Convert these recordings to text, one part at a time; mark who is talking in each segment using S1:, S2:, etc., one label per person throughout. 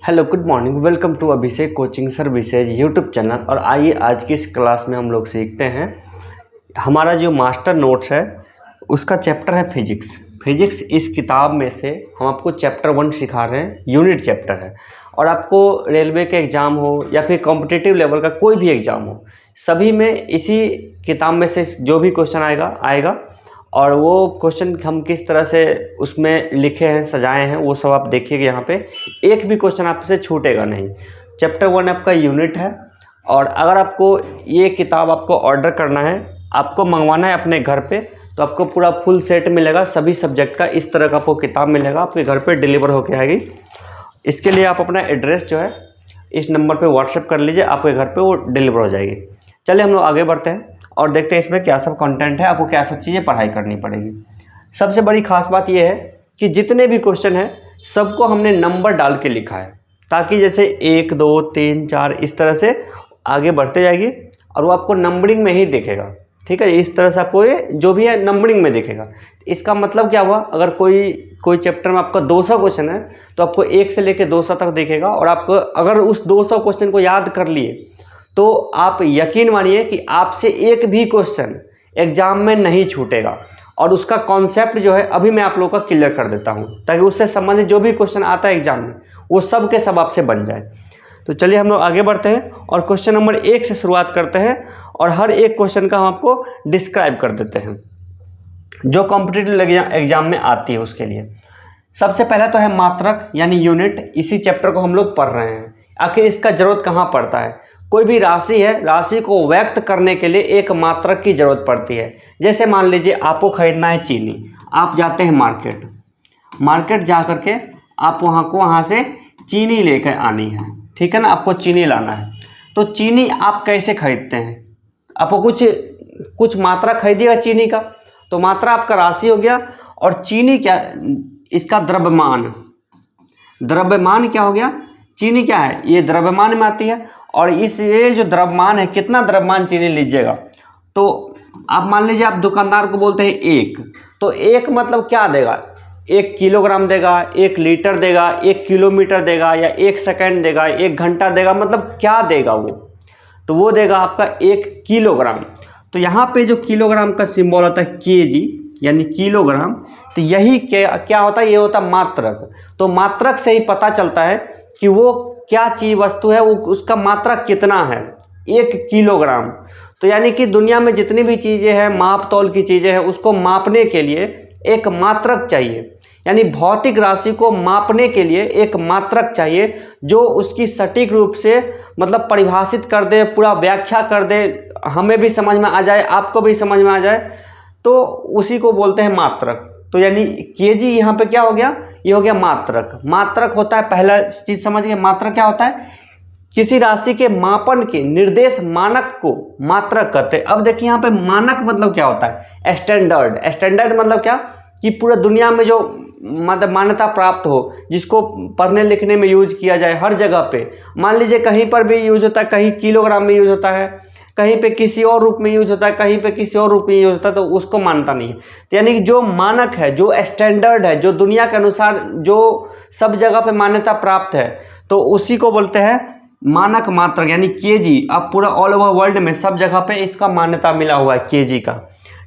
S1: Hello good morning, welcome to Abhishek coaching services YouTube channel. और आइए आज की इस क्लास में हम लोग सीखते हैं हमारा जो मास्टर नोट्स है उसका चैप्टर है फिजिक्स। इस किताब में से हम आपको चैप्टर 1 सिखा रहे हैं, यूनिट चैप्टर है। और आपको रेलवे के एग्ज़ाम हो या फिर कॉम्पिटिटिव लेवल का कोई भी एग्ज़ाम हो, सभी में इसी किताब में से जो भी क्वेश्चन आएगा और वो क्वेश्चन हम किस तरह से उसमें लिखे हैं, सजाए हैं, वो सब आप देखिएगा। यहाँ पे एक भी क्वेश्चन आपसे छूटेगा नहीं। चैप्टर 1 आपका यूनिट है। और अगर आपको ये किताब आपको ऑर्डर करना है, आपको मंगवाना है अपने घर पे, तो आपको पूरा फुल सेट मिलेगा सभी सब्जेक्ट का। इस तरह का आपको किताब मिलेगा, आपके घर पे डिलीवर होके आएगी। इसके लिए आप अपना एड्रेस जो है इस नंबर पे व्हाट्सएप कर लीजिए, आपके घर पे वो डिलीवर हो जाएगी। चलिए हम लोग आगे बढ़ते हैं और देखते हैं इसमें क्या सब कंटेंट है, आपको क्या सब चीज़ें पढ़ाई करनी पड़ेगी। सबसे बड़ी खास बात यह है कि जितने भी क्वेश्चन हैं सबको हमने नंबर डाल के लिखा है, ताकि जैसे 1 2 3 4 इस तरह से आगे बढ़ते जाएगी और वो आपको नंबरिंग में ही दिखेगा। ठीक है, इस तरह से आपको ये जो भी है नंबरिंग में दिखेगा। इसका मतलब क्या हुआ, अगर कोई चैप्टर में आपका 200 क्वेश्चन है तो आपको 1 से लेकर 200 तक दिखेगा। और आपको अगर उस 200 क्वेश्चन को याद कर लिए तो आप यकीन मानिए कि आपसे एक भी क्वेश्चन एग्जाम में नहीं छूटेगा। और उसका कॉन्सेप्ट जो है अभी मैं आप लोगों का क्लियर कर देता हूं, ताकि उससे संबंधित जो भी क्वेश्चन आता है एग्जाम में वो सब के सब आपसे बन जाए। तो चलिए हम लोग आगे बढ़ते हैं और क्वेश्चन नंबर 1 से शुरुआत करते हैं और हर एक क्वेश्चन का हम आपको डिस्क्राइब कर देते हैं जो कॉम्पिटिटिव एग्जाम में आती है उसके लिए। सबसे पहला तो है मात्रक यानी यूनिट। इसी चैप्टर को हम लोग पढ़ रहे हैं। आखिर इसका जरूरत कहाँ पड़ता है? कोई भी राशि है, राशि को व्यक्त करने के लिए एक मात्रक की जरूरत पड़ती है। जैसे मान लीजिए आपको खरीदना है चीनी, आप जाते हैं मार्केट जा करके आप वहाँ से चीनी लेकर आनी है। ठीक है ना, आपको चीनी लाना है। तो चीनी आप कैसे खरीदते हैं? आपको कुछ मात्रा खरीदिएगा चीनी का, तो मात्रा आपका राशि हो गया। और चीनी क्या, इसका द्रव्यमान क्या हो गया? चीनी क्या है, ये द्रव्यमान में आती है। और ये जो द्रव्यमान है, कितना द्रव्यमान चीनी लीजिएगा, तो आप मान लीजिए आप दुकानदार को बोलते हैं 1, तो 1 मतलब क्या देगा? 1 किलोग्राम देगा, 1 लीटर देगा, 1 किलोमीटर देगा, या 1 सेकंड देगा, 1 घंटा देगा, मतलब क्या देगा वो? तो वो देगा आपका 1 किलोग्राम। तो यहाँ पे जो किलोग्राम का सिंबल होता है केजी यानी किलोग्राम, तो यही क्या होता है? ये होता है मात्रक। तो मात्रक से ही पता चलता है कि वो क्या चीज वस्तु है, वो उसका मात्रक कितना है, 1 किलोग्राम। तो यानी कि दुनिया में जितनी भी चीज़ें हैं, माप तौल की चीज़ें हैं, उसको मापने के लिए एक मात्रक चाहिए। यानी भौतिक राशि को मापने के लिए एक मात्रक चाहिए जो उसकी सटीक रूप से मतलब परिभाषित कर दे, पूरा व्याख्या कर दे, हमें भी समझ में आ जाए, आपको भी समझ में आ जाए, तो उसी को बोलते हैं मात्रक। तो यानी केजी यहाँ पे क्या हो गया? ये हो गया मात्रक। मात्रक होता है, पहला चीज समझ गए, मात्रक क्या होता है? किसी राशि के मापन के निर्देश मानक को मात्रक कहते हैं। अब देखिए यहाँ पे मानक मतलब क्या होता है? स्टैंडर्ड मतलब क्या कि पूरा दुनिया में जो मतलब मान्यता प्राप्त हो, जिसको पढ़ने लिखने में यूज किया जाए हर जगह पे। मान लीजिए कहीं पर भी यूज होता है, कहीं किलोग्राम में यूज होता है, कहीं पे किसी और रूप में यूज होता है, कहीं पे किसी और रूप में यूज होता है, तो उसको मानता नहीं है। तो यानी कि जो मानक है, जो स्टैंडर्ड है, जो दुनिया के अनुसार जो सब जगह पे मान्यता प्राप्त है, तो उसी को बोलते हैं मानक मात्रक यानी केजी। अब पूरा ऑल ओवर वर्ल्ड में सब जगह पे इसका मान्यता मिला हुआ है केजी का।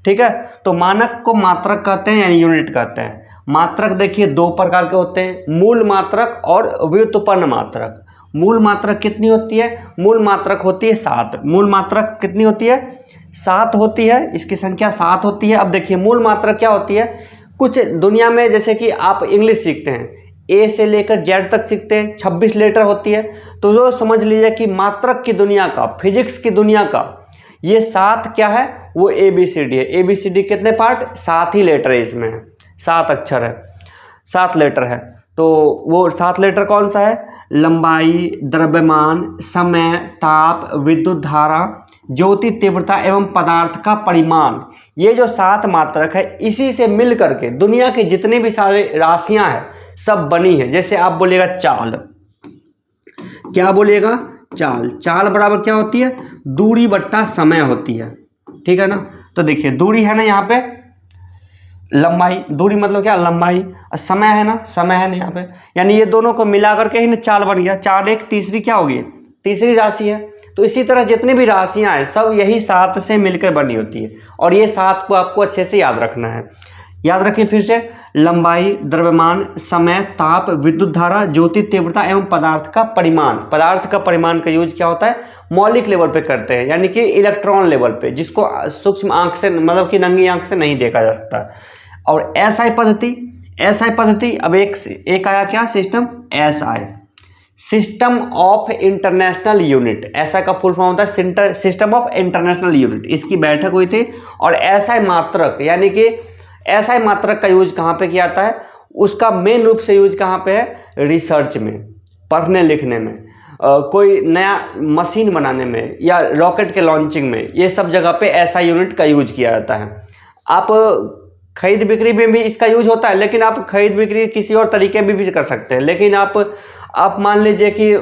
S1: ठीक है, तो मानक को मात्रक कहते हैं यानी यूनिट कहते हैं। मात्रक देखिए 2 प्रकार के होते हैं, मूल मात्रक और व्युत्पन्न मात्रक। मूल मात्रक कितनी होती है? मूल मात्रक होती है 7। मूल मात्रक कितनी होती है? 7 होती है, इसकी संख्या 7 होती है। अब देखिए मूल मात्रक क्या होती है? कुछ दुनिया में जैसे कि आप इंग्लिश सीखते हैं, ए से लेकर जेड तक सीखते हैं, 26 लेटर होती है। तो जो समझ लीजिए कि मात्रक की दुनिया का, फिजिक्स की दुनिया का ये 7 क्या है? वो ABCD है। ABCD कितने पार्ट? 7 ही लेटर है, इसमें 7 अक्षर है, 7 लेटर है। तो वो 7 लेटर कौन सा है? लंबाई, द्रव्यमान, समय, ताप, विद्युत धारा, ज्योति तीव्रता एवं पदार्थ का परिमाण। ये जो 7 मात्रक है, इसी से मिल करके दुनिया की जितनी भी सारी राशियां हैं सब बनी है। जैसे आप बोलिएगा चाल, क्या बोलिएगा? चाल बराबर क्या होती है? दूरी बट्टा समय होती है। ठीक है ना, तो देखिए दूरी है ना यहाँ पे लंबाई, दूरी मतलब क्या, लंबाई, समय है ना, समय है ना यहाँ पे, यानी ये दोनों को मिला करके ही ना 4 बन गया, 4 एक तीसरी क्या होगी, तीसरी राशि है। तो इसी तरह जितनी भी राशियाँ हैं सब यही 7 से मिलकर बनी होती है, और ये 7 को आपको अच्छे से याद रखना है। याद रखिए फिर से, लंबाई, द्रव्यमान, समय, ताप, विद्युत धारा, ज्योति तीव्रता एवं पदार्थ का परिमाण। पदार्थ का परिमाण का यूज क्या होता है, मौलिक लेवल पे करते हैं, यानी कि इलेक्ट्रॉन लेवल पे, जिसको सूक्ष्म आंख से मतलब कि नंगी आंख से नहीं देखा जा सकता। और एसआई पद्धति, एसआई पद्धति, अब एक आया क्या, system SI, system of international unit. ऐसा का फुल फॉर्म होता है सिस्टम ऑफ इंटरनेशनल यूनिट। इसकी बैठक हुई थी, और एसआई मात्रक, यानी कि एसआई मात्रक का यूज कहाँ पे किया जाता है, उसका मेन रूप से यूज कहाँ पे है, रिसर्च में, पढ़ने लिखने में, कोई नया मशीन बनाने में, या रॉकेट के लॉन्चिंग में, ये सब जगह पे एसआई यूनिट का यूज किया जाता है। आप खरीद बिक्री में भी इसका यूज होता है, लेकिन आप खरीद बिक्री किसी और तरीके भी कर सकते हैं। लेकिन आप मान लीजिए कि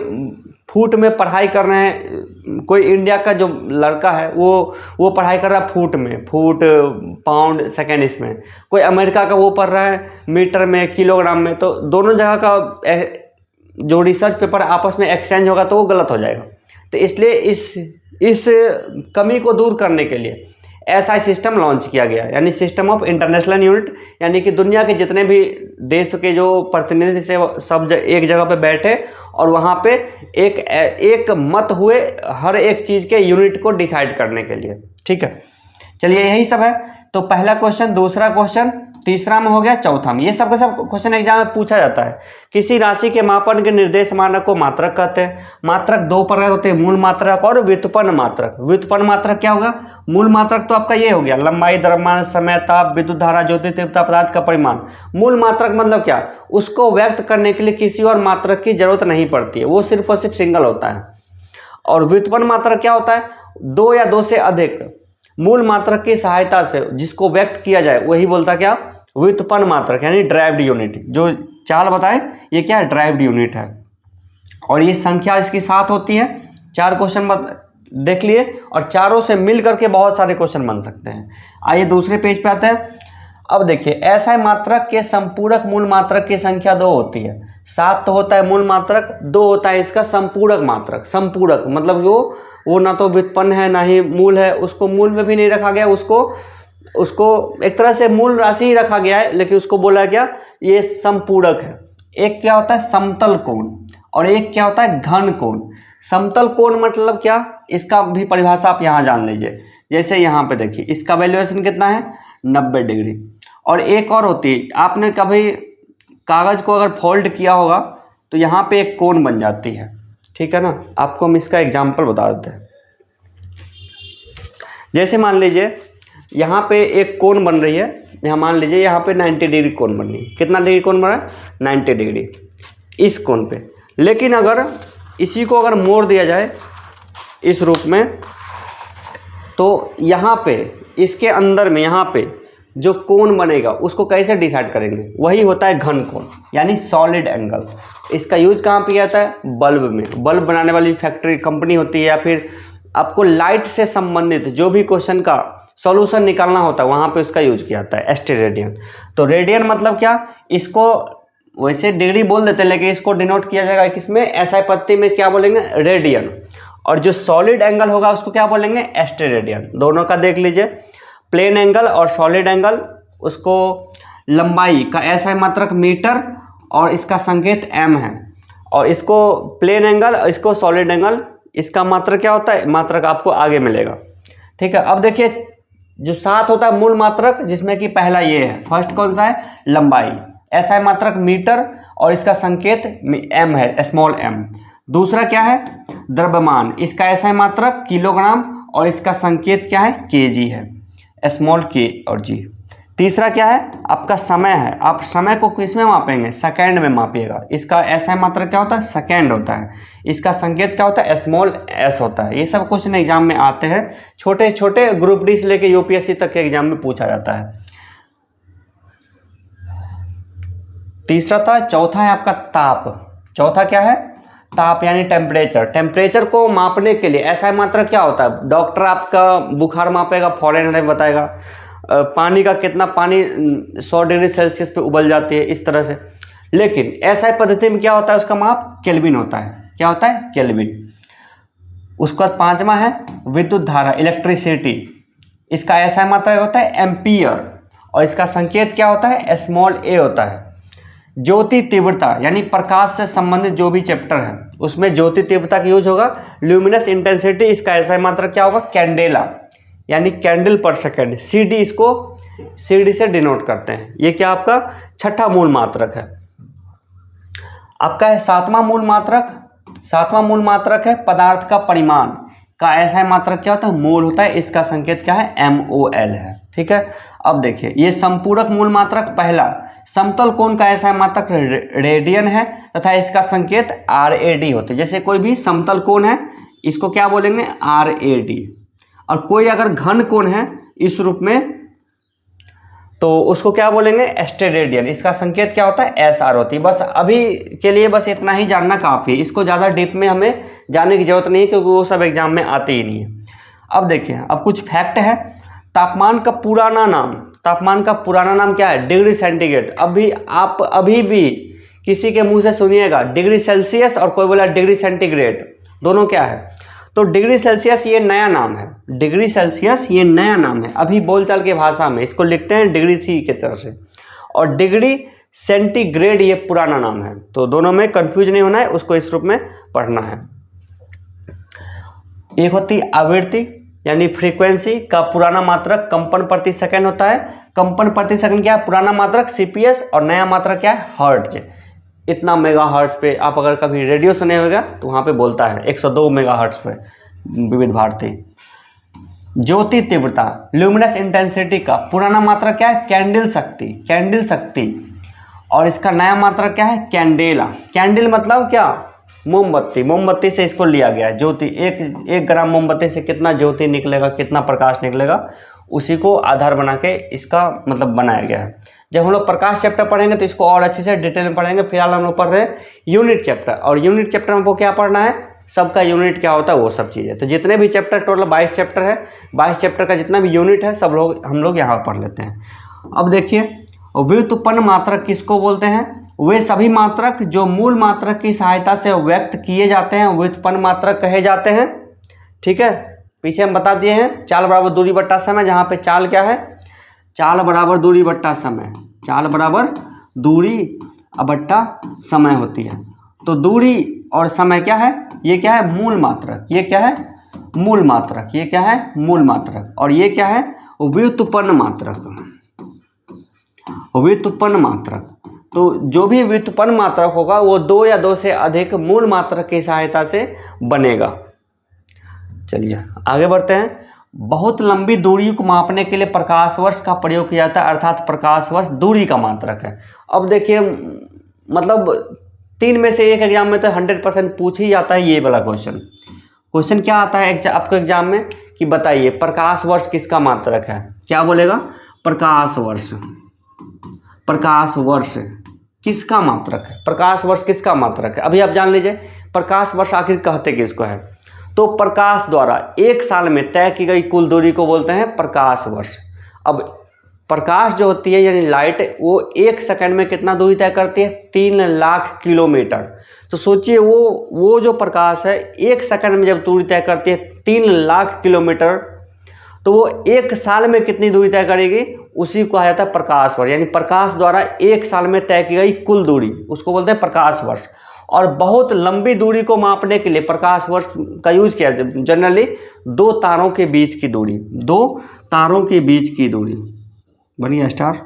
S1: फुट में पढ़ाई कर रहे हैं, कोई इंडिया का जो लड़का है वो पढ़ाई कर रहा है फुट में, फुट, पाउंड, सेकेंड, इसमें कोई अमेरिका का वो पढ़ रहा है मीटर में, किलोग्राम में, तो दोनों जगह का जो रिसर्च पेपर आपस में एक्सचेंज होगा तो वो गलत हो जाएगा। तो इसलिए इस कमी को दूर करने के लिए एसआई सिस्टम लॉन्च किया गया, यानी सिस्टम ऑफ इंटरनेशनल यूनिट, यानी कि दुनिया के जितने भी देश के जो प्रतिनिधि से सब एक जगह पे बैठे और वहाँ पे एक मत हुए हर एक चीज़ के यूनिट को डिसाइड करने के लिए। ठीक है, चलिए यही सब है। तो पहला क्वेश्चन, दूसरा क्वेश्चन, तीसरा में हो गया, चौथा में, ये सब का सब क्वेश्चन एग्जाम में पूछा जाता है। किसी राशि के मापन के निर्देश मानक को मात्रक कहते हैं। मात्रक दो प्रकार होते हैं, मूल मात्रक और व्युत्पन्न मात्रक। व्युत्पन्न मात्रक क्या होगा, मूल मात्रक तो आपका ये हो गया, लंबाई, द्रव्यमान, समय, ताप, विद्युत धारा, ज्योति तीव्रता, पदार्थ का परिमाण। मूल मात्रक मतलब क्या, उसको व्यक्त करने के लिए किसी और मात्रक की जरूरत नहीं पड़ती है, वो सिर्फ और सिर्फ सिंगल होता है। और व्युत्पन्न मात्रक क्या होता है, दो या दो से अधिक मूल मात्रक की सहायता से जिसको व्यक्त किया जाए वही बोलता क्या, व्युत्पन्न मात्रक, यानी ड्राइव्ड यूनिट। जो चाल बताए ये क्या है, ड्राइव्ड यूनिट है। और ये संख्या इसकी 7 होती है। 4 क्वेश्चन देख लिए, और चारों से मिल करके बहुत सारे क्वेश्चन बन सकते हैं। आइए दूसरे पेज पे आते हैं। अब देखिए, एसआई मात्रक के संपूरक मूल मात्रक की संख्या 2 होती है। 7 तो होता है मूल मात्रक, 2 होता है इसका संपूरक मात्रक। संपूरक मतलब वो ना तो व्युत्पन्न है ना ही मूल है, उसको मूल में भी नहीं रखा गया, उसको एक तरह से मूल राशि ही रखा गया है, लेकिन उसको बोला गया ये संपूरक है। एक क्या होता है, समतल कोण, और एक क्या होता है, घन कोण। समतल कोण मतलब क्या, इसका भी परिभाषा आप यहाँ जान लीजिए। जैसे यहाँ पे देखिए, इसका वैल्यूएशन कितना है, 90 डिग्री। और एक और होती है, आपने कभी कागज को अगर फोल्ड किया होगा तो यहाँ पे एक कोण बन जाती है, ठीक है ना। आपको हम इसका एग्जाम्पल बता देते हैं। जैसे मान लीजिए यहाँ पे एक कोण बन रही है, यहाँ मान लीजिए यहाँ पे 90 डिग्री कोण बन रही है। कितना डिग्री कोण बन रहा है, 90 डिग्री इस कोण पे। लेकिन अगर इसी को अगर मोड़ दिया जाए इस रूप में, तो यहाँ पे इसके अंदर में यहाँ पे जो कोण बनेगा उसको कैसे डिसाइड करेंगे, वही होता है घन कोण, यानी सॉलिड एंगल। इसका यूज कहाँ पे किया जाता है, बल्ब में। बल्ब बनाने वाली फैक्ट्री कंपनी होती है, या फिर आपको लाइट से संबंधित जो भी क्वेश्चन का सॉल्यूशन निकालना होता है वहाँ पे उसका यूज किया जाता है, एस्टेरेडियन। तो रेडियन मतलब क्या, इसको वैसे डिग्री बोल देते हैं, लेकिन इसको डिनोट किया जाएगा किसमें, एसआई पद्धति में क्या बोलेंगे, रेडियन। और जो सॉलिड एंगल होगा उसको क्या बोलेंगे, एस्टेरेडियन। दोनों का देख लीजिए, प्लेन एंगल और सॉलिड एंगल। उसको लंबाई का एसआई मात्रक मीटर और इसका संकेत एम है। और इसको प्लेन एंगल, इसको सॉलिड एंगल, इसका मात्रक क्या होता है, मात्रक आपको आगे मिलेगा। ठीक है, अब देखिए जो 7 होता है मूल मात्रक, जिसमें कि पहला ये है, फर्स्ट कौन सा है, लंबाई, एसआई मात्रक मीटर और इसका संकेत एम है, स्मॉल एम। दूसरा क्या है, द्रव्यमान, इसका एसआई मात्रक किलोग्राम और इसका संकेत क्या है, केजी है, स्मॉल के और जी। तीसरा क्या है, आपका समय है। आप समय को किस में मापेंगे, सेकेंड में मापिएगा। इसका एसआई मात्रक क्या होता है, सेकेंड होता है। इसका संकेत क्या होता है, स्मॉल एस होता है। ये सब क्वेश्चन एग्जाम में आते हैं, छोटे छोटे ग्रुप डी से लेके यूपीएससी तक के एग्जाम में पूछा जाता है। तीसरा था, चौथा है आपका ताप। चौथा क्या है, ताप यानी टेम्परेचर। टेम्परेचर को मापने के लिए एसआई मात्रक क्या होता है, डॉक्टर आपका बुखार मापेगा, फॉरेनहाइट बताएगा, पानी का कितना पानी 100 डिग्री सेल्सियस पे उबल जाती है, इस तरह से। लेकिन ऐसा पद्धति में क्या होता है, उसका माप केल्विन होता है। क्या होता है? केल्विन। उसके बाद 5वां है विद्युत धारा, इलेक्ट्रिसिटी। इसका ऐसा मात्रा होता है एम्पियर, और इसका संकेत क्या होता है? स्मॉल ए होता है। ज्योति तीव्रता यानी प्रकाश से संबंधित जो भी चैप्टर है उसमें ज्योति तीव्रता का यूज होगा। ल्यूमिनस इंटेंसिटी, इसका ऐसा मात्रा क्या होगा? कैंडेला यानी कैंडल पर सेकेंड। CD, इसको CD से डिनोट करते हैं। ये क्या आपका छठा मूल मात्रक है। आपका है 7वां मूल मात्रक। 7वां मूल मात्रक है पदार्थ का परिमाण का ऐसा मात्रक क्या होता है? मोल होता है। इसका संकेत क्या है? MOL है। ठीक है। अब देखिए ये संपूरक मूल मात्रक पहला समतल कोण का ऐसा मात्रक रेडियन है तथा इसका संकेत RAD होता है। जैसे कोई भी समतल कोण है इसको क्या बोलेंगे? RAD। और कोई अगर घन कोण है इस रूप में तो उसको क्या बोलेंगे? स्टेरेडियन। इसका संकेत क्या होता है? SR होती है। बस अभी के लिए बस इतना ही जानना काफ़ी है। इसको ज़्यादा डीप में हमें जाने की जरूरत नहीं है क्योंकि वो सब एग्जाम में आते ही नहीं है। अब देखिए अब कुछ फैक्ट है। तापमान का पुराना नाम, तापमान का पुराना नाम क्या है? Degree centigrade. आप अभी भी किसी के मुंह से सुनिएगा डिग्री सेल्सियस और कोई बोला डिग्री सेंटीग्रेड, दोनों क्या है? तो डिग्री सेल्सियस ये नया नाम है। डिग्री सेल्सियस ये नया नाम है। अभी बोलचाल की भाषा में इसको लिखते हैं डिग्री सी की तरह से, और डिग्री सेंटीग्रेड ये पुराना नाम है। तो दोनों में कंफ्यूज नहीं होना है, उसको इस रूप में पढ़ना है। एक होती आवृत्ति यानी फ्रीक्वेंसी का पुराना मात्रक कंपन प्रति सेकंड होता है। कंपन प्रति सेकंड क्या है? पुराना मात्रक CPS, और नया मात्रक क्या है? हर्ट्ज। इतना मेगा हर्ट्ज पे आप अगर कभी रेडियो सुने होगा तो वहाँ पे बोलता है 102 मेगा हर्ट्ज पे विविध भारती। ज्योति तीव्रता ल्यूमिनस इंटेंसिटी का पुराना मात्रक क्या है? कैंडल शक्ति, कैंडल शक्ति। और इसका नया मात्रक क्या है? कैंडेला। कैंडल मतलब क्या? मोमबत्ती। मोमबत्ती से इसको लिया गया है ज्योति। एक ग्राम मोमबत्ती से कितना ज्योति निकलेगा, कितना प्रकाश निकलेगा, उसी को आधार बना के इसका मतलब बनाया गया है। जब हम लोग प्रकाश चैप्टर पढ़ेंगे तो इसको और अच्छे से डिटेल में पढ़ेंगे। फिलहाल हम लोग पढ़ रहे हैं यूनिट चैप्टर, और यूनिट चैप्टर में वो क्या पढ़ना है? सबका यूनिट क्या होता है वो सब चीज़ें। तो जितने भी चैप्टर, टोटल 22 चैप्टर है, 22 चैप्टर का जितना भी यूनिट है सब लोग हम लोग यहाँ पढ़ लेते हैं। अब देखिए व्युत्पन्न मात्रक किसको बोलते हैं? वे सभी मात्रक जो मूल मात्रक की सहायता से व्यक्त किए जाते हैं व्युत्पन्न मात्रक कहे जाते हैं। ठीक है, पीछे हम बता दिए हैं चाल बराबर दूरी बट्टा समय, जहाँ पे चाल क्या है? चाल बराबर दूरी बट्टा समय। चाल बराबर दूरी बट्टा समय होती है। तो दूरी और समय क्या है? ये क्या है? मूल मात्रक। ये क्या है? मूल मात्रक। ये क्या है? मूल मात्रक। और ये क्या है? व्युत्पन्न मात्रक। व्युत्पन्न मात्रक। तो जो भी व्युत्पन्न मात्रक होगा वो 2 या 2 से अधिक मूल मात्रक की सहायता से बनेगा। चलिए आगे बढ़ते हैं। बहुत लंबी दूरी को मापने के लिए प्रकाश वर्ष का प्रयोग किया जाता है, अर्थात प्रकाश वर्ष दूरी का मात्रक है। अब देखिए मतलब 3 में से 1 एग्जाम में तो 100% पूछ ही जाता है ये वाला क्वेश्चन। क्वेश्चन क्या आता है आपको एग्जाम में कि बताइए प्रकाश वर्ष किसका मात्रक है? क्या बोलेगा? प्रकाश वर्ष। प्रकाश वर्ष किसका मात्रक है? प्रकाश वर्ष किसका मात्रक है? अभी आप जान लीजिए प्रकाश वर्ष आखिर कहते किसको है? तो प्रकाश द्वारा 1 साल में तय की गई कुल दूरी को बोलते हैं प्रकाश वर्ष। अब प्रकाश जो होती है यानी लाइट, वो 1 सेकंड में कितना दूरी तय करती है? 3 लाख किलोमीटर। तो सोचिए वो जो प्रकाश है 1 सेकंड में जब दूरी तय करती है 3 लाख किलोमीटर, तो वो 1 साल में कितनी दूरी तय करेगी? उसी को कहा जाता है प्रकाश वर्ष। यानी प्रकाश द्वारा 1 साल में तय की गई कुल दूरी, उसको बोलते हैं प्रकाश वर्ष। और बहुत लंबी दूरी को मापने के लिए प्रकाश वर्ष का यूज किया जाता है। जनरली 2 तारों के बीच की दूरी, 2 तारों के बीच की दूरी। बनिए स्टार।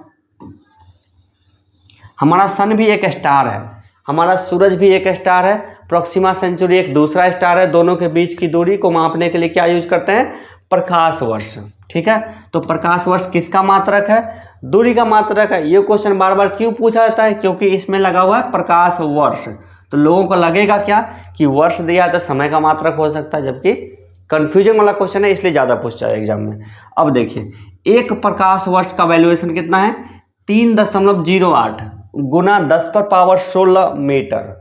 S1: हमारा सन भी एक स्टार है, हमारा सूरज भी एक स्टार है, प्रोक्सिमा सेंचुरी एक दूसरा स्टार है। दोनों के बीच की दूरी को मापने के लिए क्या यूज करते हैं? प्रकाश वर्ष। ठीक है, तो प्रकाश वर्ष किसका मात्रक है? दूरी का मात्रक है। ये क्वेश्चन बार बार क्यों पूछा जाता है? क्योंकि इसमें लगा हुआ है प्रकाश वर्ष। तो लोगों को लगेगा क्या कि वर्ष दिया है तो समय का मात्रक हो सकता है, जबकि कंफ्यूजन वाला क्वेश्चन है इसलिए ज़्यादा पूछता है एग्जाम में। अब देखिए 1 प्रकाश वर्ष का वैल्यूएशन कितना है? 3.08 गुना 10⁻16 मीटर।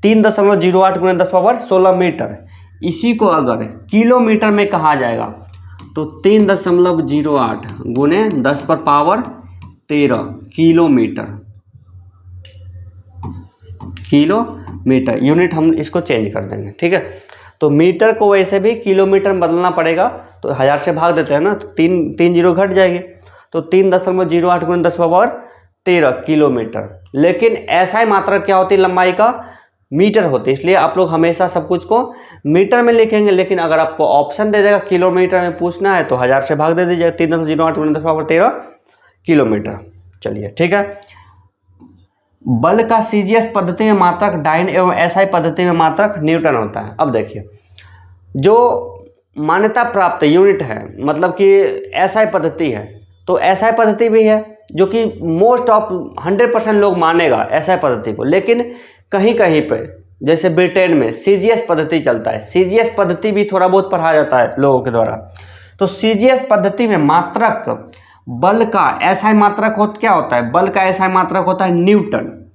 S1: 3.08 गुना 10⁻16 मीटर। इसी को अगर किलोमीटर में कहा जाएगा तो 3.08 गुने 10⁻13 किलोमीटर यूनिट हम इसको चेंज कर देंगे। ठीक है, तो मीटर को वैसे भी किलोमीटर में बदलना पड़ेगा, तो 1000 से भाग देते हैं ना, तो 3 जीरो घट जाएगी, तो 3.08 गुने 10⁻13 किलोमीटर। लेकिन SI मात्रा क्या होती है लंबाई का? मीटर होती है, इसलिए आप लोग हमेशा सब कुछ को मीटर में लिखेंगे। लेकिन अगर आपको ऑप्शन दे देगा किलोमीटर में पूछना है तो 1000 से भाग दे दीजिएगा, 3.08 गुने 10⁻13 किलोमीटर। चलिए ठीक है। बल का CGS पद्धति में मात्रक डाइन एवं SI पद्धति में मात्रक न्यूटन होता है। अब देखिए, जो मान्यता प्राप्त यूनिट है मतलब कि SI पद्धति है, तो SI पद्धति भी है जो कि मोस्ट ऑफ 100% लोग मानेगा SI पद्धति को। लेकिन कहीं कहीं पे जैसे ब्रिटेन में CGS पद्धति चलता है, CGS पद्धति भी थोड़ा बहुत पढ़ाया जाता है लोगों के द्वारा। तो CGS पद्धति में मात्रक बल का SI मात्रक क्या होता है? बल का SI मात्रक होता है न्यूटन।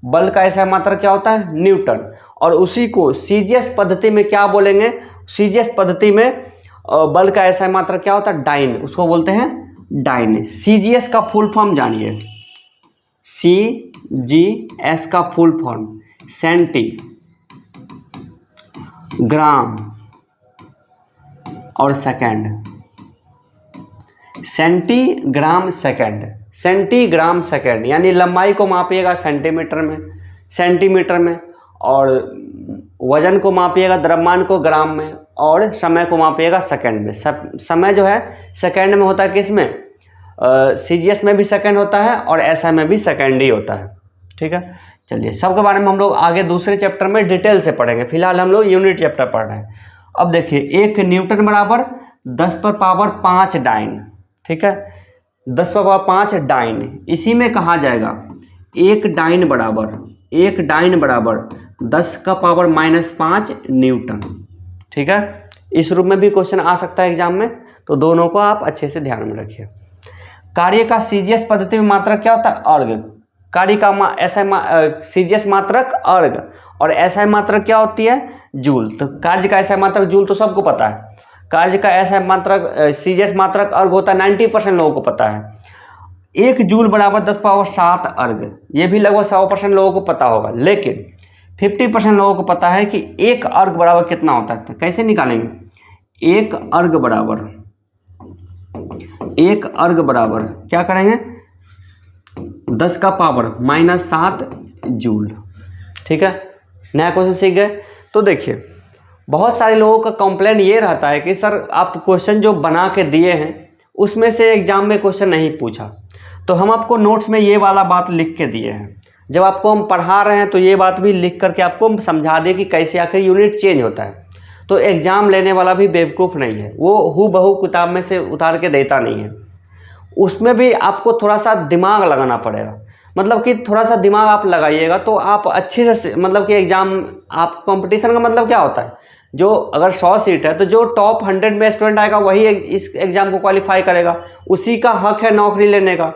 S1: बल का SI मात्रक क्या होता है? न्यूटन। और उसी को CGS पद्धति में क्या बोलेंगे? CGS पद्धति में बल का SI मात्रक क्या होता है? डाइन, उसको बोलते हैं डाइन। CGS का फुल फॉर्म जानिए, CGS का फुल फॉर्म सेंटीग्राम और सेकंड। सेंटीग्राम सेकंड यानी लंबाई को मापिएगा सेंटीमीटर में, और वजन को मापिएगा द्रव्यमान को ग्राम में, और समय को मापिएगा सेकंड में। समय जो है सेकंड में होता है, किसमें? CGS में भी सेकंड होता है और SI में भी सेकंड ही होता है। ठीक है, चलिए सबके बारे में हम लोग आगे दूसरे चैप्टर में डिटेल से पढ़ेंगे, फिलहाल हम लोग यूनिट चैप्टर पढ़ रहे हैं। अब देखिए, 1 न्यूटन बराबर 10⁻5 डाइन। ठीक है, 10⁻5 डाइन, इसी में कहा जाएगा 1 डाइन बराबर 10⁻5 न्यूटन। ठीक है, इस रूप में भी क्वेश्चन आ सकता है एग्जाम में, तो दोनों को आप अच्छे से ध्यान में रखिए। कार्य का CGS पद्धति में मात्रक क्या होता है? अर्ग। कार्य का CGS मात्रक अर्ग, और SI मात्रक क्या होती है? जूल। तो कार्य का SI मात्रक जूल तो सबको पता है। कार्य का SI मात्रक CGS मात्रक अर्ग होता है, 90% लोगों को पता है। 1 जूल बराबर 10⁻7 अर्ग, ये भी लगभग 100% लोगों को पता होगा। लेकिन 50% लोगों को पता है कि 1 अर्ग बराबर कितना होता है। तो कैसे निकालेंगे? 1 अर्ग बराबर क्या करेंगे? 10⁻⁻7 जूल। ठीक है, नया क्वेश्चन सीख गए। तो देखिए, बहुत सारे लोगों का कंप्लेंट ये रहता है कि सर आप क्वेश्चन जो बना के दिए हैं उसमें से एग्जाम में क्वेश्चन नहीं पूछा। तो हम आपको नोट्स में ये वाला बात लिख के दिए हैं, जब आपको हम पढ़ा रहे हैं तो ये बात भी लिख करके आपको हम समझा दें कि कैसे आखिर यूनिट चेंज होता है। तो एग्ज़ाम लेने वाला भी बेवकूफ़ नहीं है, वो हूबहू किताब में से उतार के देता नहीं है। उसमें भी आपको थोड़ा सा दिमाग लगाना पड़ेगा, मतलब कि थोड़ा सा दिमाग आप लगाइएगा तो आप अच्छे से, मतलब कि एग्ज़ाम, आप कंपटीशन का मतलब क्या होता है? जो अगर 100 सीट है तो जो टॉप 100 में स्टूडेंट आएगा वही इस एग्ज़ाम को क्वालिफाई करेगा, उसी का हक है नौकरी लेने का।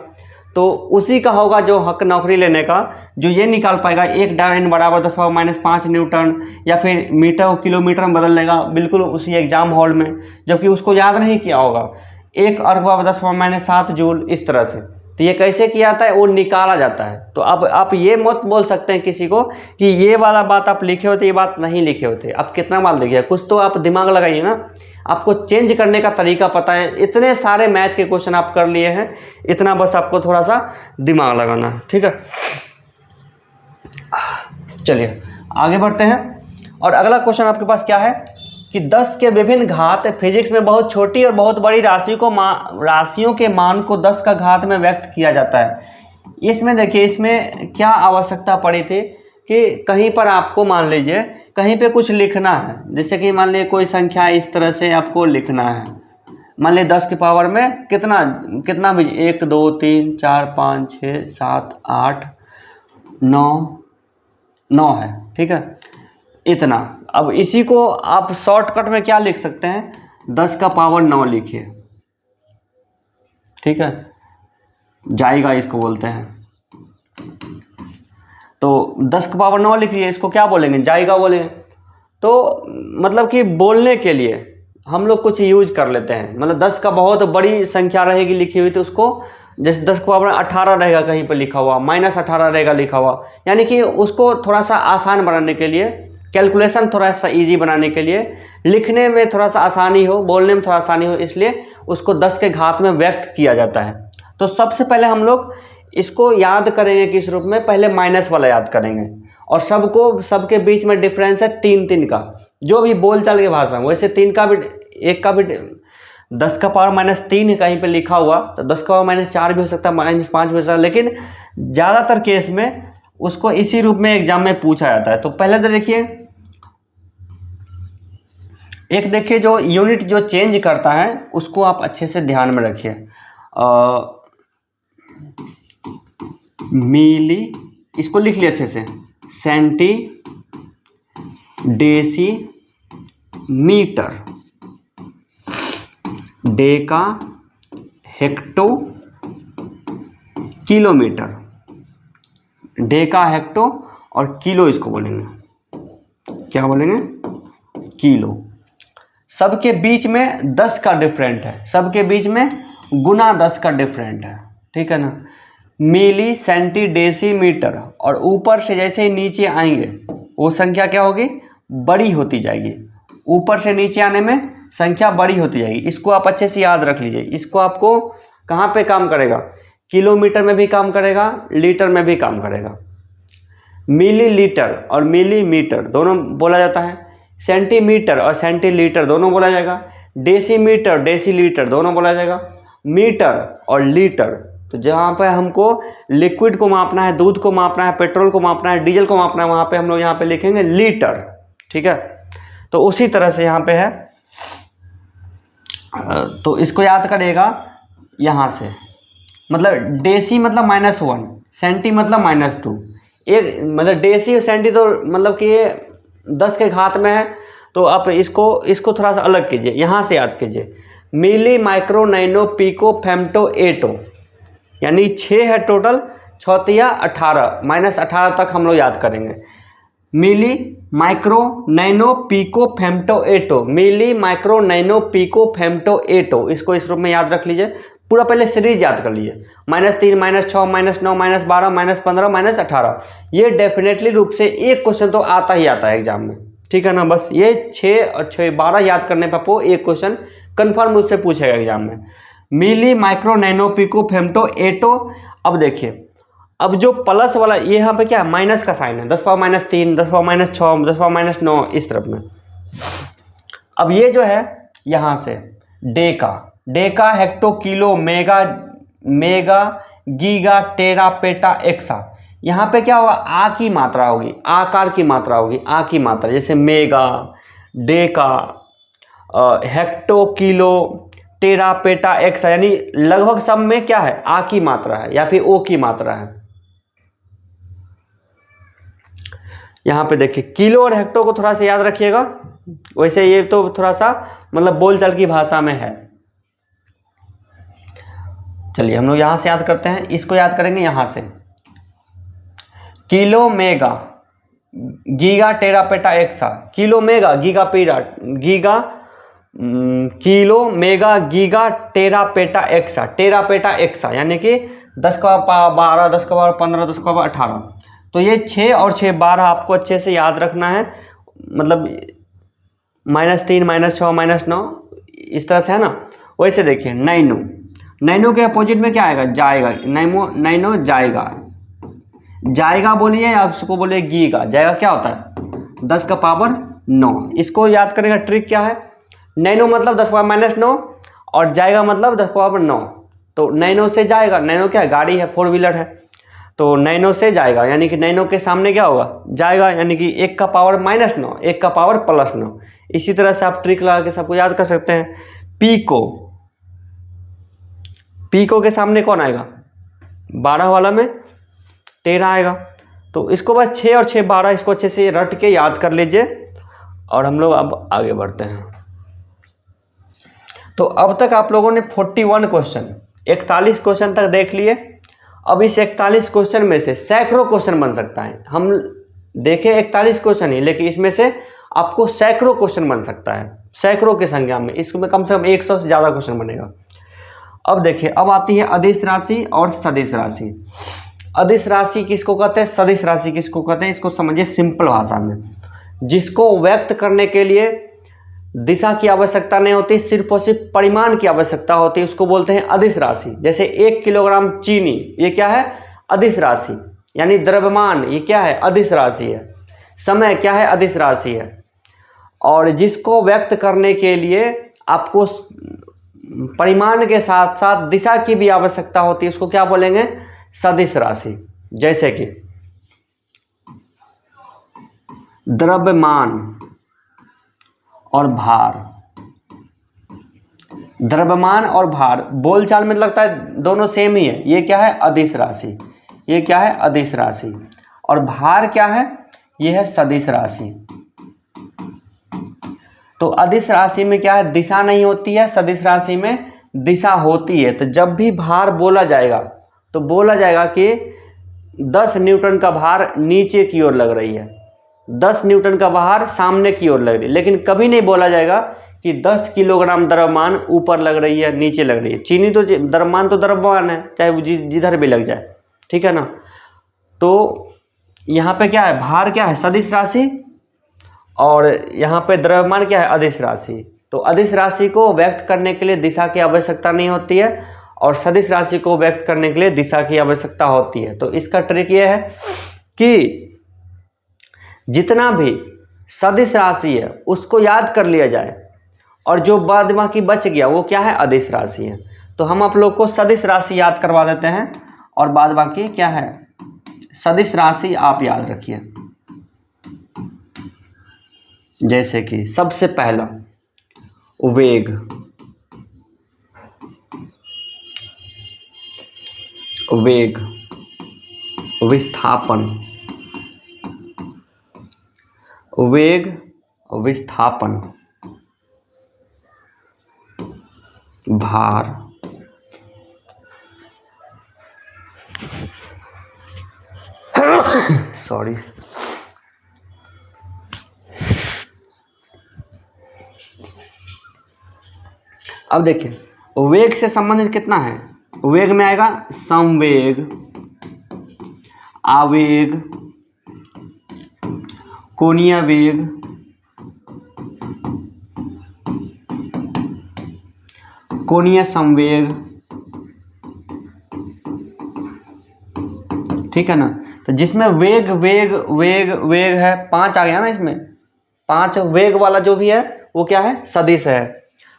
S1: तो उसी का होगा जो हक नौकरी लेने का, जो ये निकाल पाएगा 1 डाइन बराबर 10⁻5 न्यूटन, या फिर मीटर को किलोमीटर में बदल लेगा बिल्कुल उसी एग्जाम हॉल में, जबकि उसको याद नहीं किया होगा। 1 अर्ग बराबर 10⁻7 जूल, इस तरह से। तो ये कैसे किया जाता है? वो निकाला जाता है। तो अब आप ये मत बोल सकते हैं किसी को कि ये वाला बात आप लिखे होते, ये बात नहीं लिखे होते। आप कितना बार लिखिए, कुछ तो आप दिमाग लगाइए ना। आपको चेंज करने का तरीका पता है, इतने सारे मैथ के क्वेश्चन आप कर लिए हैं, इतना बस आपको थोड़ा सा दिमाग लगाना है। ठीक है, चलिए आगे बढ़ते हैं। और अगला क्वेश्चन आपके पास क्या है कि 10 के विभिन्न घात फिजिक्स में बहुत छोटी और बहुत बड़ी राशियों के मान को 10 का घात में व्यक्त किया जाता है। इसमें देखिए, इसमें क्या आवश्यकता पड़ी थी कि कहीं पर आपको मान लीजिए कहीं पे कुछ लिखना है, जैसे कि मान लीजिए कोई संख्या इस तरह से आपको लिखना है। मान लीजिए 10 के पावर में कितना भी 1 2 3 4 5 6 7 8 9 है। ठीक है, इतना। अब इसी को आप शॉर्टकट में क्या लिख सकते हैं? 10 का पावर 9 लिखिए। ठीक है, जाएगा इसको बोलते हैं। तो 10 का पावर 9 लिखिए, इसको क्या बोलेंगे? जाएगा बोलेंगे। तो मतलब कि बोलने के लिए हम लोग कुछ यूज कर लेते हैं, मतलब 10 का बहुत बड़ी संख्या रहेगी लिखी हुई तो उसको, जैसे 10 को पावर 18 रहेगा कहीं पर लिखा हुआ, -18 रहेगा लिखा हुआ, यानी कि उसको थोड़ा सा आसान बनाने के लिए, कैलकुलेशन थोड़ा सा इजी बनाने के लिए, लिखने में थोड़ा सा आसानी हो, बोलने में थोड़ा आसानी हो, इसलिए उसको 10 के घात में व्यक्त किया जाता है। तो सबसे पहले हम लोग इसको याद करेंगे किस रूप में, पहले माइनस वाला याद करेंगे, और सबके बीच में डिफरेंस है 3 का, जो भी बोलचाल की भाषा में। वैसे 3 का भी, 1 का भी 10 का पावर -3 कहीं पे लिखा हुआ तो 10 का पावर -4 भी हो सकता है, -5 भी हो सकता है, लेकिन ज़्यादातर केस में उसको इसी रूप में एग्जाम में पूछा जाता है। तो पहले तो देखिए, एक देखिए जो यूनिट जो चेंज करता है उसको आप अच्छे से ध्यान में रखिए। मिली, इसको लिख लिया अच्छे से, centi deci metre, deca hecto kilometre, deca hecto और किलो इसको बोलेंगे, क्या बोलेंगे, किलो। सबके बीच में 10 का डिफरेंट है, सबके बीच में गुना 10 का डिफरेंट है, ठीक है ना। मिली सेंटी डेसी मीटर, और ऊपर से जैसे ही नीचे आएंगे वो संख्या क्या होगी, बड़ी होती जाएगी, ऊपर से नीचे आने में संख्या बड़ी होती जाएगी। इसको आप अच्छे से याद रख लीजिए। इसको आपको कहाँ पे काम करेगा, किलोमीटर में भी काम करेगा, लीटर में भी काम करेगा। मिलीलीटर और मिलीमीटर दोनों बोला जाता है, सेंटीमीटर और सेंटीलीटर दोनों बोला जाएगा, डेसीमीटर डेसीलीटर दोनों बोला जाएगा, मीटर और लीटर। तो जहाँ पे हमको लिक्विड को मापना है, दूध को मापना है, पेट्रोल को मापना है, डीजल को मापना है, वहाँ पे हम लोग यहाँ पे लिखेंगे लीटर, ठीक है। तो उसी तरह से यहाँ पे है, तो इसको याद करिएगा यहाँ से, मतलब डेसी मतलब -1, सेंटी मतलब -2, एक मतलब डेसी और सेंटी तो मतलब कि ये 10 के घात में है, तो आप इसको थोड़ा सा अलग कीजिए, यहाँ से याद कीजिए। Milli micro nano pico femto atto, यानी 6 है टोटल, 6 या 18, -18 तक हम लोग याद करेंगे। Milli micro nano pico femto atto, milli micro nano pico femto atto, इसको इस रूप में याद रख लीजिए। पूरा पहले सीरीज याद कर लीजिए, -3 -6 -9 -12 -15 -18, ये डेफिनेटली रूप से एक क्वेश्चन तो आता ही आता है एग्जाम में, ठीक है ना। बस ये 6 और 6 12 याद करने पर आपको एक क्वेश्चन कन्फर्म रूप से पूछेगा एग्जाम में। Milli micro nano pico femto atto. अब देखिए, अब जो प्लस वाला ये यहाँ पे क्या है, माइनस का साइन है, 10 पावर -3, 10 पावर -6, 10 पावर -9 इस तरफ में। अब ये जो है यहाँ से deca hecto kilo mega giga tera peta exa, यहाँ पे क्या होगा, आ की मात्रा होगी, आकार की मात्रा होगी, आ की मात्रा, जैसे mega, deca, hecto kilo, tera peta exa, यानी लगभग सब में क्या है, आ की मात्रा है या फिर ओ की मात्रा है। यहाँ पे देखिए, किलो और हेक्टो को थोड़ा सा याद रखिएगा, वैसे ये तो थोड़ा सा मतलब बोलचाल की भाषा में है। चलिए हम लोग यहाँ से याद करते हैं, इसको याद करेंगे यहाँ से, kilo mega giga tera peta exa, kilo mega giga peta giga, kilo mega giga tera peta exa, यानी कि 10 का पावर 12, 10 का पावर 15, 10 का पावर 18। तो ये 6 और 6 12 आपको अच्छे से याद रखना है, मतलब -3 -6 -9 इस तरह से है ना। वैसे देखिए, नैनो के अपोजिट में क्या आएगा, जाएगा, नैनो जाएगा बोलिए या उसको बोलिए गीगा, जाएगा क्या होता है, 10 का पावर 9। इसको याद करने का ट्रिक क्या है, नैनो मतलब 10 का पावर -9 और जाएगा मतलब 10 का पावर 9। तो नैनो से जाएगा, नैनो क्या है, गाड़ी है, 4 व्हीलर है, तो नैनो से जाएगा, यानी कि नैनो के सामने क्या होगा, जाएगा, यानी कि 1 का पावर -9, 1 का पावर +9। इसी तरह से आप ट्रिक लगा के सबको याद कर सकते हैं। पीको के सामने कौन आएगा, 12 वाला में 13 आएगा। तो इसको बस 6 और 6 12 इसको अच्छे से रट के याद कर लीजिए, और हम लोग अब आगे बढ़ते हैं। तो अब तक आप लोगों ने 41 क्वेश्चन, 41 क्वेश्चन तक देख लिए। अब इस 41 क्वेश्चन में से सैकड़ों क्वेश्चन बन सकता है। हम देखें 41 क्वेश्चन ही, लेकिन इसमें से आपको सैकड़ों क्वेश्चन बन सकता है। सैकड़ों की संख्या में, इसमें कम से कम 100 से ज़्यादा क्वेश्चन बनेगा। अब देखिए, अब आती है अदिश राशि और सदिश राशि। अदिश राशि किसको कहते हैं, सदिश राशि किसको कहते हैं, इसको समझिए सिंपल भाषा में। जिसको व्यक्त करने के लिए दिशा की आवश्यकता नहीं होती, सिर्फ और सिर्फ परिमाण की आवश्यकता होती है, उसको बोलते हैं अदिश राशि। जैसे 1 किलोग्राम चीनी, ये क्या है, अदिश राशि, यानी द्रव्यमान, ये क्या है, अदिश राशि है। समय क्या है, अदिश राशि है। और जिसको व्यक्त करने के लिए आपको परिमाण के साथ साथ दिशा की भी आवश्यकता होती है, उसको क्या बोलेंगे, सदिश राशि। जैसे कि द्रव्यमान और भार, द्रव्यमान और भार बोलचाल में लगता है दोनों सेम ही है। ये क्या है, अदिश राशि, ये क्या है, अदिश राशि। और भार क्या है, ये है सदिश राशि। तो अदिश राशि में क्या है, दिशा नहीं होती है, सदिश राशि में दिशा होती है। तो जब भी भार बोला जाएगा तो बोला जाएगा कि 10 न्यूटन का भार नीचे की ओर लग रही है, 10 न्यूटन का भार सामने की ओर लग रही है। लेकिन कभी नहीं बोला जाएगा कि 10 किलोग्राम द्रव्यमान ऊपर लग रही है, नीचे लग रही है। चीनी तो द्रव्यमान तो द्रव्यमान है, चाहे वो जिधर भी लग जाए, ठीक है ना। तो यहाँ पे क्या है, भार क्या है, सदिश राशि, और यहाँ पे द्रव्यमान क्या है, अदिश राशि। तो अदिश राशि को व्यक्त करने के लिए दिशा की आवश्यकता नहीं होती है, और सदिश राशि को व्यक्त करने के लिए दिशा की आवश्यकता होती है। तो इसका ट्रिक ये है कि जितना भी सदिश राशि है उसको याद कर लिया जाए, और जो बाद बाकी बच गया वो क्या है, अदिश राशि है। तो हम आप लोग को सदिश राशि याद करवा देते हैं, और बाद बाकी क्या है, सदिश राशि आप याद रखिए। जैसे कि सबसे पहला वेग, वेग, विस्थापन, वेग, विस्थापन, भार, सॉरी, अब देखिए वेग से संबंधित कितना है, वेग में आएगा संवेग, आवेग, कोणीय वेग, कोणीय संवेग, ठीक है ना। तो जिसमें वेग वेग वेग वेग है, 5 आ गया ना, इसमें 5 वेग वाला जो भी है वो क्या है, सदिश है।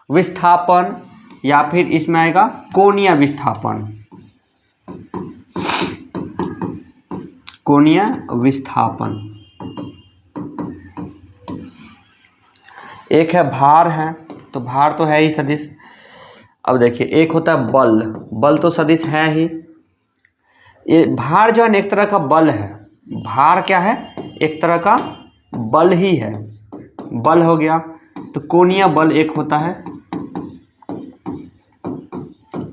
S1: विस्थापन, या फिर इसमें आएगा कोणीय विस्थापन, कोणीय विस्थापन। एक है भार है, तो भार तो है ही सदिश। अब देखिए एक होता है बल, बल तो सदिश है ही। ये भार जो है ना एक तरह का बल है, भार क्या है, एक तरह का बल ही है, बल हो गया। तो कोणीय बल एक होता है,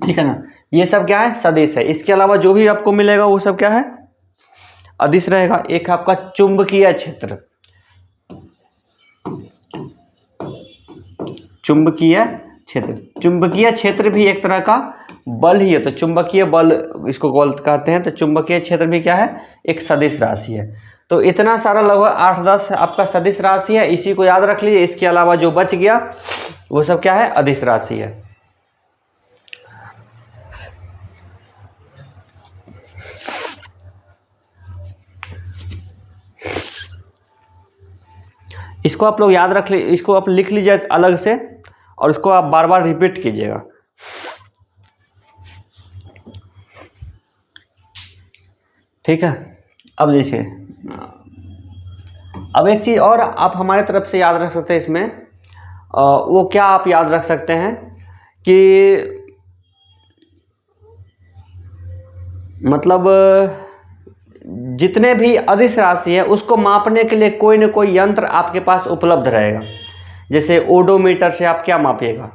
S1: ठीक है ना। ये सब क्या है, सदिश है। इसके अलावा जो भी आपको मिलेगा वो सब क्या है, अदिश रहेगा। एक आपका चुंबकीय क्षेत्र, चुंबकीय क्षेत्र, चुंबकीय क्षेत्र भी एक तरह का बल ही है। तो चुंबकीय बल इसको कहते हैं। तो चुंबकीय क्षेत्र भी क्या है, एक सदिश राशि है। तो इतना सारा लगभग 8-10 आपका सदिश राशि है, इसी को याद रख लीजिए। इसके अलावा जो बच गया वो सब क्या है, अदिश राशि है। इसको आप लोग याद रख लीजिए, इसको आप लिख लीजिए अलग से, और इसको आप बार बार रिपीट कीजिएगा। ठीक है। अब देखिए, अब एक चीज़ और आप हमारे तरफ से याद रख सकते हैं इसमें, वो क्या आप याद रख सकते हैं कि मतलब जितने भी अदिश राशि है उसको मापने के लिए कोई न कोई यंत्र आपके पास उपलब्ध रहेगा। जैसे ओडोमीटर से आप क्या मापिएगा,